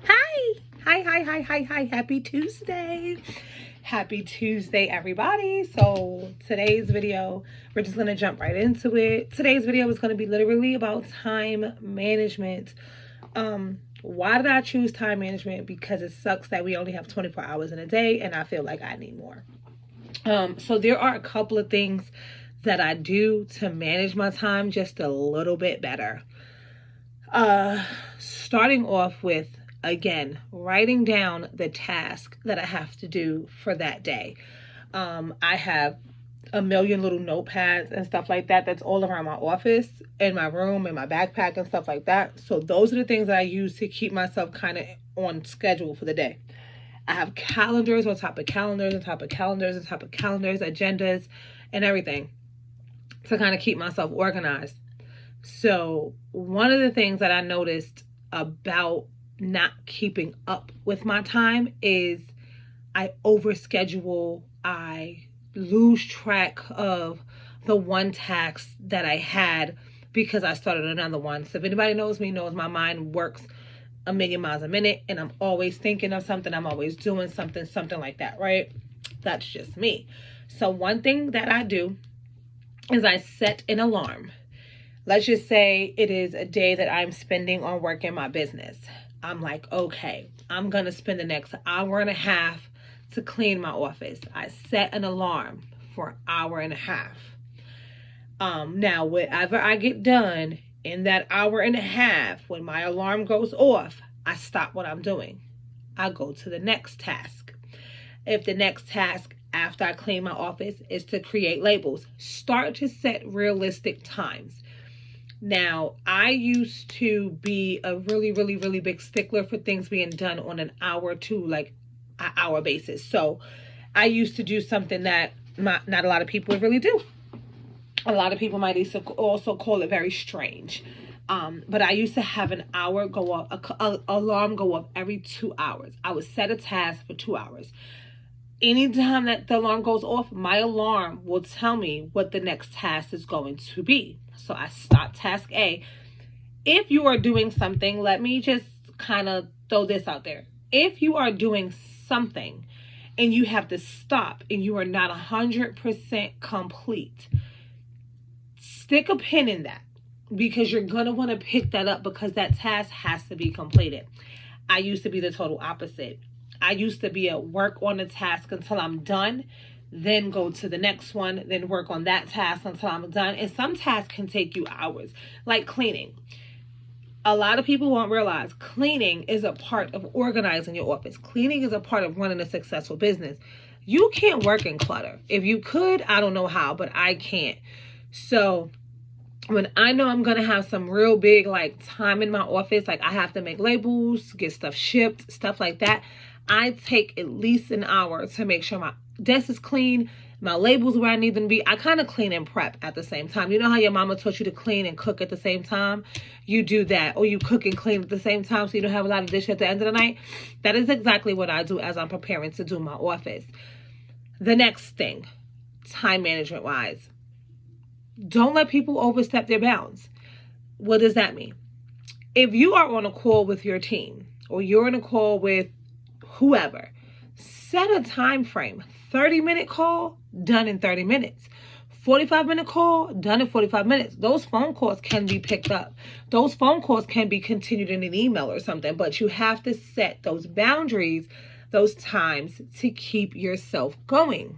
Hi. Hi. Happy Tuesday. Happy Tuesday, everybody. So today's video, we're just going to jump right into it. Today's video is going to be literally about time management. Why did I choose time management? Because it sucks that we only have 24 hours in a day and I feel like I need more. So there are a couple of things that I do to manage my time just a little bit better. Starting off with, again, writing down the task that I have to do for that day. I have a million little notepads and stuff like that that's all around my office, in my room, in my backpack, and stuff like that. So those are the things that I use to keep myself kind of on schedule for the day. I have calendars on top of calendars on top of calendars on top of calendars, agendas, and everything to kind of keep myself organized. So, one of the things that I noticed about not keeping up with my time is I overschedule. I lose track of the one task that I had because I started another one. So, if anybody knows me, knows my mind works a million miles a minute and I'm always thinking of something, I'm always doing something like that, right? That's just me. So, one thing that I do is I set an alarm. Let's just say it is a day that I'm spending on working my business. I'm like, okay, I'm going to spend the next hour and a half to clean my office. I set an alarm for an hour and a half. Now, whatever I get done in that hour and a half, when my alarm goes off, I stop what I'm doing. I go to the next task. If the next task after I clean my office is to create labels, start to set realistic times. Now, I used to be a really big stickler for things being done on an hour to like an hour basis. So I used to do something that not a lot of people really do. A lot of people might also call it very strange. But I used to have an hour go off, a alarm go off every 2 hours. I would set a task for 2 hours. Anytime that the alarm goes off, my alarm will tell me what the next task is going to be. So I stop task A. If you are doing something, let me just kind of throw this out there. If you are doing something and you have to stop and you are not 100% complete, stick a pin in that because you're going to want to pick that up because that task has to be completed. I used to be the total opposite. I used to be at work on a task until I'm done, then go to the next one, then work on that task until I'm done. And some tasks can take you hours, like cleaning. A lot of people won't realize cleaning is a part of organizing your office. Cleaning is a part of running a successful business. You can't work in clutter. If you could, I don't know how, but I can't. So when I know I'm going to have some real big like time in my office, like I have to make labels, get stuff shipped, stuff like that, I take at least an hour to make sure my desk is clean, my labels where I need them to be. I kind of clean and prep at the same time. You know how your mama taught you to clean and cook at the same time? You do that, or you cook and clean at the same time so you don't have a lot of dishes at the end of the night. That is exactly what I do as I'm preparing to do my office. The next thing, time management wise, don't let people overstep their bounds. What does that mean? If you are on a call with your team or you're on a call with whoever, set a time frame. 30-minute call, done in 30 minutes. 45-minute call, done in 45 minutes. Those phone calls can be picked up. Those phone calls can be continued in an email or something, but you have to set those boundaries, those times to keep yourself going.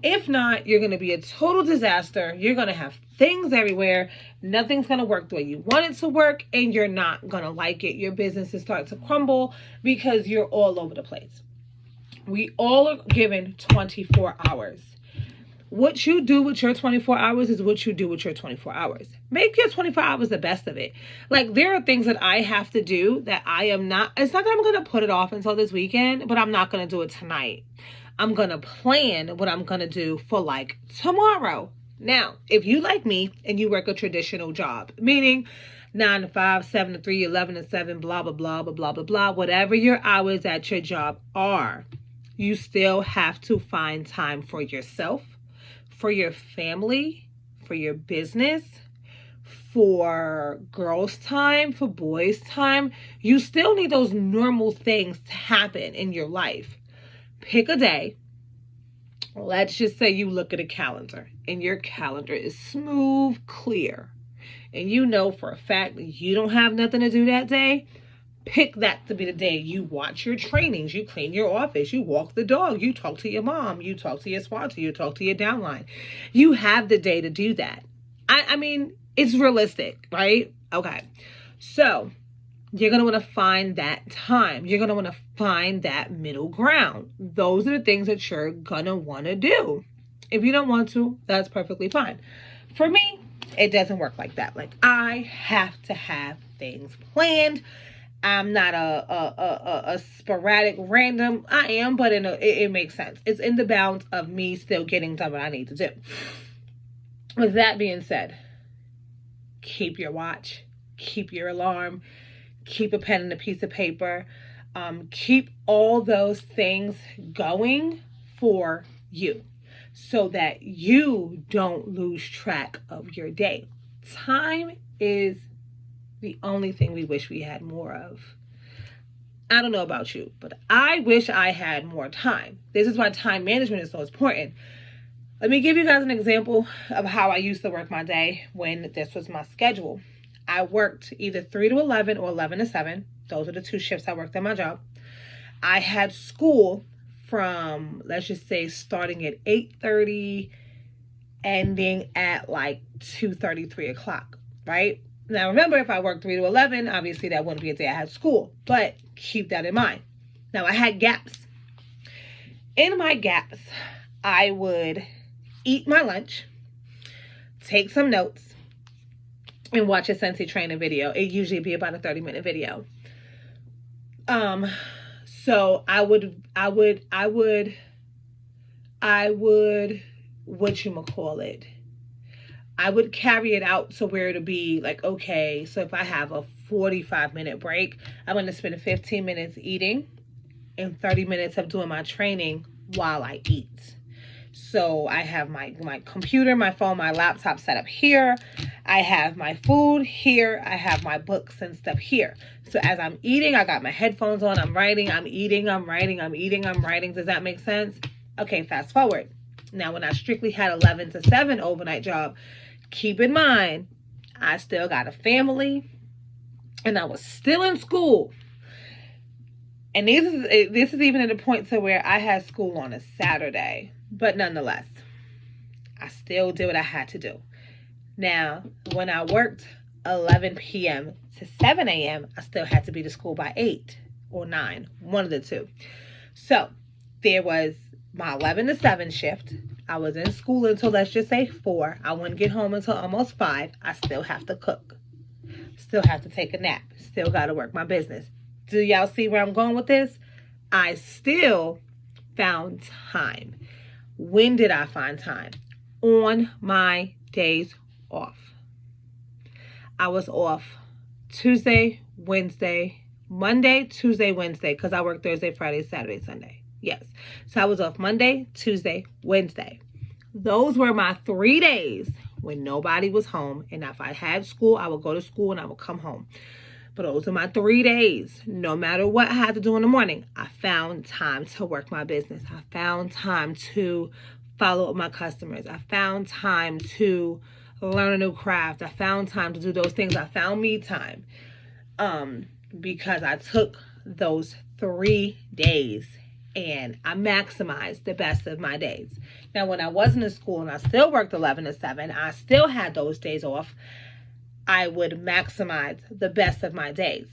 If not, you're going to be a total disaster. You're going to have things everywhere. Nothing's going to work the way you want it to work, and you're not going to like it. Your business will start to crumble because you're all over the place. We all are given 24 hours. What you do with your 24 hours is what you do with your 24 hours. Make your 24 hours the best of it. Like, there are things that I have to do that I am not, it's not that I'm going to put it off until this weekend, but I'm not going to do it tonight. I'm going to plan what I'm going to do for like tomorrow. Now, if you like me and you work a traditional job, meaning 9 to 5, 7 to 3, 11 to 7, blah, blah, blah, blah, blah, blah, blah, whatever your hours at your job are, you still have to find time for yourself, for your family, for your business, for girls' time, for boys' time. You still need those normal things to happen in your life. Pick a day. Let's just say you look at a calendar and your calendar is smooth, clear, and you know for a fact that you don't have nothing to do that day. Pick that to be the day you watch your trainings, you clean your office, you walk the dog, you talk to your mom, you talk to your sponsor, you talk to your downline. You have the day to do that. I mean, it's realistic, right? Okay. So you're going to want to find that time. You're going to want to find that middle ground. Those are the things that you're going to want to do. If you don't want to, that's perfectly fine. For me, it doesn't work like that. Like, I have to have things planned. I'm not a sporadic random. I am, but it makes sense. It's in the bounds of me still getting done what I need to do. With that being said, keep your watch, keep your alarm, keep a pen and a piece of paper. Keep all those things going for you so that you don't lose track of your day. Time is the only thing we wish we had more of. I don't know about you, but I wish I had more time. This is why time management is so important. Let me give you guys an example of how I used to work my day when this was my schedule. I worked either 3 to 11 or 11 to 7. Those are the two shifts I worked at my job. I had school from, let's just say, starting at 8:30, ending at like 2:30, 3 o'clock, right? Now, remember, if I worked 3 to 11, obviously that wouldn't be a day I had school, but keep that in mind. Now, I had gaps. In my gaps, I would eat my lunch, take some notes, and watch a Sensei trainer video. It usually be about a 30-minute video. So I would, whatchamacallit? I would carry it out to where it'll be like, okay, so if I have a 45-minute break, I'm going to spend 15 minutes eating and 30 minutes of doing my training while I eat. So I have my computer, my phone, my laptop set up here. I have my food here. I have my books and stuff here. So as I'm eating, I got my headphones on. I'm writing. I'm eating. I'm writing. I'm eating. I'm writing. Does that make sense? Okay, fast forward. Now, when I strictly had 11 to 7 overnight job, keep in mind, I still got a family and I was still in school. And this is even at a point to where I had school on a Saturday. But nonetheless, I still did what I had to do. Now, when I worked 11 p.m. to 7 a.m., I still had to be to school by 8 or 9, one of the two. So there was my 11 to 7 shift. I was in school until, let's just say, 4. I wouldn't get home until almost 5. I still have to cook. Still have to take a nap. Still got to work my business. Do y'all see where I'm going with this? I still found time. When did I find time? On my days off. I was off Tuesday, Wednesday, Monday, Tuesday, Wednesday, because I work Thursday, Friday, Saturday, Sunday. Yes. So I was off Monday, Tuesday, Wednesday. Those were my 3 days when nobody was home. And if I had school, I would go to school and I would come home. But those are my 3 days. No matter what I had to do in the morning, I found time to work my business. I found time to follow up my customers. I found time to learn a new craft. I found time to do those things. I found me time. Because I took those 3 days and I maximized the best of my days. Now, when I wasn't in school and I still worked 11 to 7, I still had those days off. I would maximize the best of my days.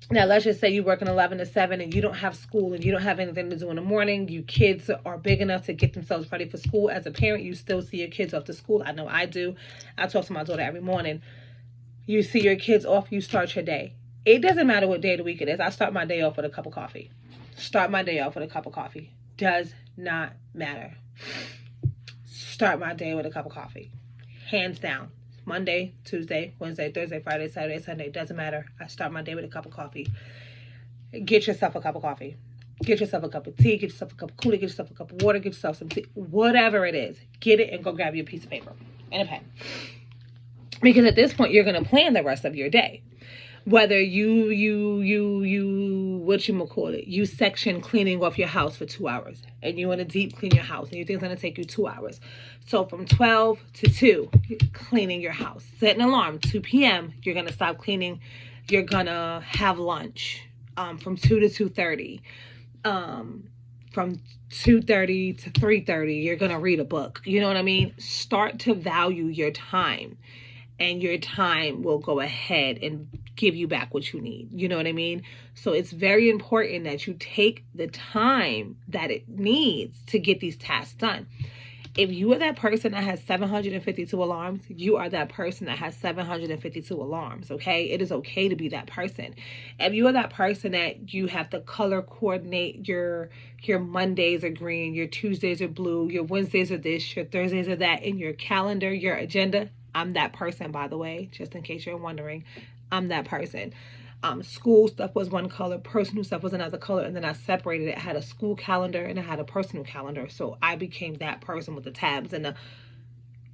Now, let's just say you work an 11 to 7 and you don't have school and you don't have anything to do in the morning. Your kids are big enough to get themselves ready for school. As a parent, you still see your kids off to school. I know I do. I talk to my daughter every morning. You see your kids off, you start your day. It doesn't matter what day of the week it is. I start my day off with a cup of coffee. Start my day off with a cup of coffee. Does not matter. Start my day with a cup of coffee. Hands down. Monday, Tuesday, Wednesday, Thursday, Friday, Saturday, Sunday. Doesn't matter. I start my day with a cup of coffee. Get yourself a cup of coffee. Get yourself a cup of tea. Get yourself a cup of Kool-Aid. Get yourself a cup of water. Get yourself some tea. Whatever it is. Get it and go grab your piece of paper and a pen. Because at this point, you're going to plan the rest of your day. Whether you what you call it, you section cleaning off your house for 2 hours, and you want to deep clean your house, and you think it's going to take you 2 hours. So from 12 to 2, cleaning your house. Set an alarm. 2 p.m. You're going to stop cleaning. You're going to have lunch. From 2 to 2:30. From 2:30 to 3:30, you're going to read a book. You know what I mean? Start to value your time, and your time will go ahead and give you back what you need. You know what I mean? So it's very important that you take the time that it needs to get these tasks done. If you are that person that has 752 alarms, you are that person that has 752 alarms, okay? It is okay to be that person. If you are that person that you have to color coordinate, your Mondays are green, your Tuesdays are blue, your Wednesdays are this, your Thursdays are that in your calendar, your agenda, I'm that person, by the way, just in case you're wondering. I'm that person. School stuff was one color, personal stuff was another color, and then I separated it. I had a school calendar and I had a personal calendar. So I became that person with the tabs, and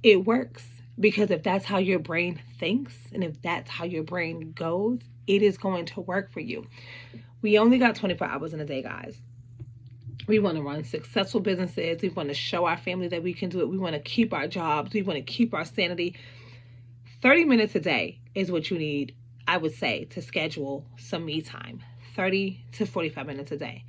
it works, because if that's how your brain thinks and if that's how your brain goes, it is going to work for you. We only got 24 hours in a day, guys. We want to run successful businesses. We want to show our family that we can do it. We want to keep our jobs. We want to keep our sanity. 30 minutes a day is what you need, I would say, to schedule some me time. 30 to 45 minutes a day.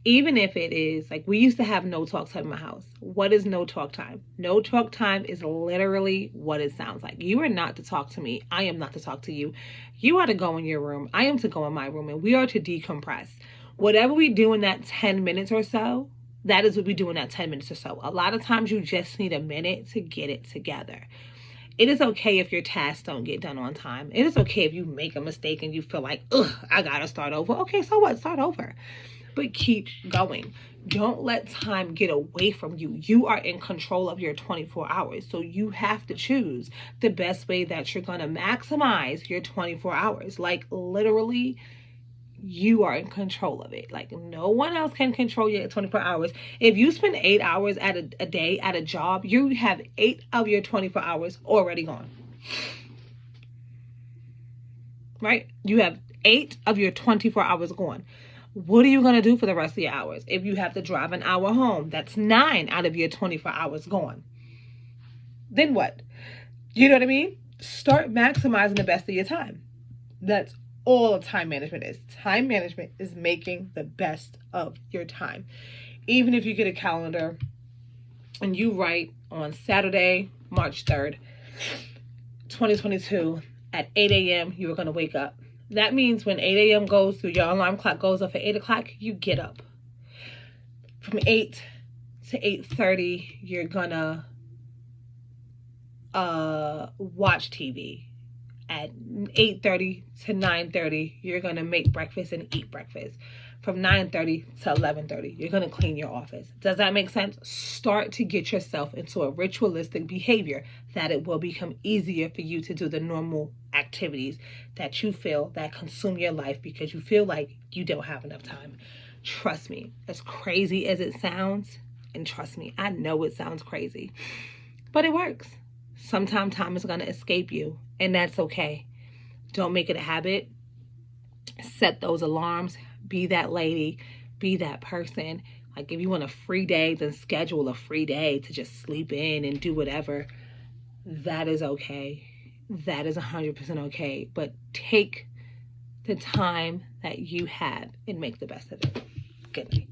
Even if it is, like, we used to have no talk time in my house. What is no talk time? No talk time is literally what it sounds like. You are not to talk to me. I am not to talk to you. You are to go in your room. I am to go in my room, and we are to decompress. Whatever we do in that 10 minutes or so, that is what we do in that 10 minutes or so. A lot of times you just need a minute to get it together. It is okay if your tasks don't get done on time. It is okay if you make a mistake and you feel like, ugh, I gotta start over. Okay, so what? Start over. But keep going. Don't let time get away from you. You are in control of your 24 hours. So you have to choose the best way that you're gonna maximize your 24 hours. Like, literally, you are in control of it. Like, no one else can control your 24 hours. If you spend 8 hours at a day at a job, you have 8 of your 24 hours already gone. Right? You have 8 of your 24 hours gone. What are you going to do for the rest of your hours? If you have to drive an hour home, that's 9 out of your 24 hours gone. Then what? You know what I mean? Start maximizing the best of your time. That's all time management is. Time management is making the best of your time. Even if you get a calendar and you write on Saturday, March 3rd, 2022, at 8 a.m., you are going to wake up. That means when 8 a.m. goes through, your alarm clock goes off at 8 o'clock, you get up. From 8 to 8:30, you're going to watch TV. At 8:30 to 9:30, you're going to make breakfast and eat breakfast. From 9:30 to 11:30, you're going to clean your office. Does that make sense? Start to get yourself into a ritualistic behavior that it will become easier for you to do the normal activities that you feel that consume your life because you feel like you don't have enough time. Trust me, as crazy as it sounds, and trust me, I know it sounds crazy, but it works. Sometimes time is going to escape you, and that's okay. Don't make it a habit. Set those alarms. Be that lady. Be that person. Like, if you want a free day, then schedule a free day to just sleep in and do whatever. That is okay. That is 100% okay. But take the time that you have and make the best of it. Good night.